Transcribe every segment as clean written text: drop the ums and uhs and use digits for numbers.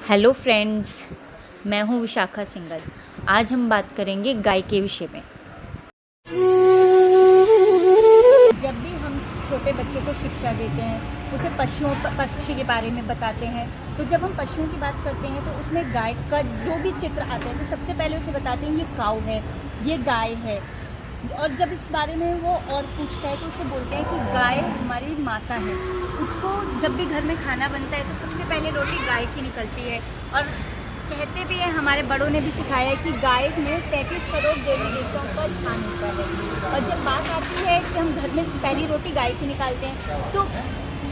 Hello friends, मैं हूँ Vishakha single. आज हम बात करेंगे गाय के विषय में। जब भी हम छोटे बच्चों को शिक्षा देते हैं, उसे पक्षी के बारे में बताते हैं, तो जब हम पशुओं की बात करते हैं तो उसमें गाय का जो भी चित्र आता है तो सबसे पहले उसे बताते हैं ये काऊ है, ये गाय है। और जब इस बारे में वो और पूछता है तो उसे बोलते हैं कि गाय हमारी माता है। उसको जब भी घर में खाना बनता है तो सबसे पहले रोटी गाय की निकलती है। और कहते भी हैं, हमारे बड़ों ने भी सिखाया है कि गाय में 33 करोड़ देवी देवताओं का स्थान होता है। और जब बात आती है कि हम घर में पहली रोटी गाय की निकालते हैं, तो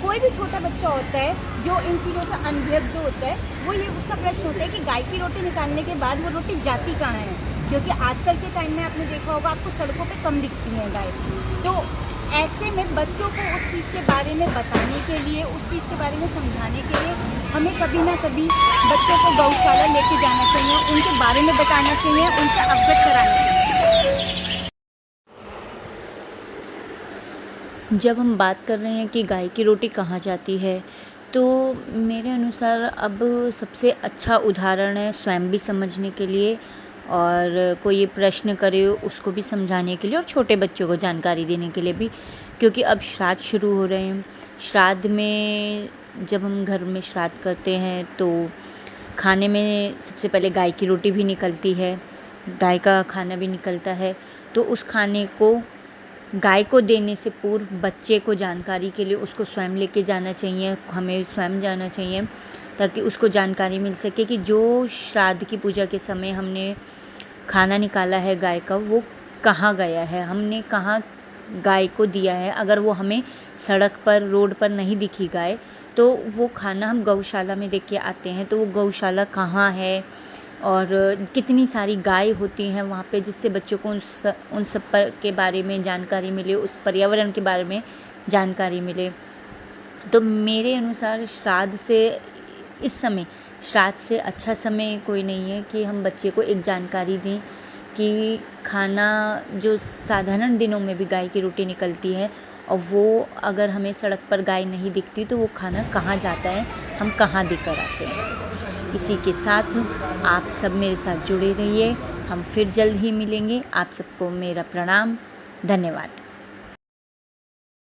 कोई भी छोटा बच्चा होता है जो इन चीज़ों से अनभिज्ञ होता है, वो ये उसका प्रश्न होता है कि गाय की रोटी निकालने के बाद वो रोटी जाती कहाँ है। क्योंकि आजकल के टाइम में आपने देखा होगा, आपको सड़कों पे कम दिखती हैं गाय। तो ऐसे में बच्चों को उस चीज़ के बारे में बताने के लिए, उस चीज़ के बारे में समझाने के लिए हमें कभी ना कभी बच्चों को गौशाला लेके जाना चाहिए, उनके बारे में बताना चाहिए, उनसे अवगत कराना चाहिए। जब हम बात कर रहे हैं कि गाय की रोटी कहाँ जाती है, तो मेरे अनुसार अब सबसे अच्छा उदाहरण है स्वयं भी समझने के लिए, और कोई ये प्रश्न करे उसको भी समझाने के लिए, और छोटे बच्चों को जानकारी देने के लिए भी। क्योंकि अब श्राद्ध शुरू हो रहे हैं। श्राद्ध में जब हम घर में श्राद्ध करते हैं तो खाने में सबसे पहले गाय की रोटी भी निकलती है, गाय का खाना भी निकलता है। तो उस खाने को गाय को देने से पूर्व बच्चे को जानकारी के लिए उसको स्वयं लेके जाना चाहिए, हमें स्वयं जाना चाहिए, ताकि उसको जानकारी मिल सके कि जो श्राद्ध की पूजा के समय हमने खाना निकाला है गाय का, वो कहाँ गया है, हमने कहाँ गाय को दिया है। अगर वो हमें सड़क पर, रोड पर नहीं दिखी गाय, तो वो खाना हम गौशाला में देख के आते हैं, तो वो गौशाला कहाँ है और कितनी सारी गाय होती हैं वहाँ पे, जिससे बच्चों को उन सब पर के बारे में जानकारी मिले, उस पर्यावरण के बारे में जानकारी मिले। तो मेरे अनुसार श्राद्ध से अच्छा समय कोई नहीं है कि हम बच्चे को एक जानकारी दें कि खाना जो साधारण दिनों में भी गाय की रोटी निकलती है, और वो अगर हमें सड़क पर गाय नहीं दिखती तो वो खाना कहाँ जाता है, हम कहाँ देकर आते हैं। इसी के साथ आप सब मेरे साथ जुड़े रहिए, हम फिर जल्द ही मिलेंगे। आप सबको मेरा प्रणाम, धन्यवाद।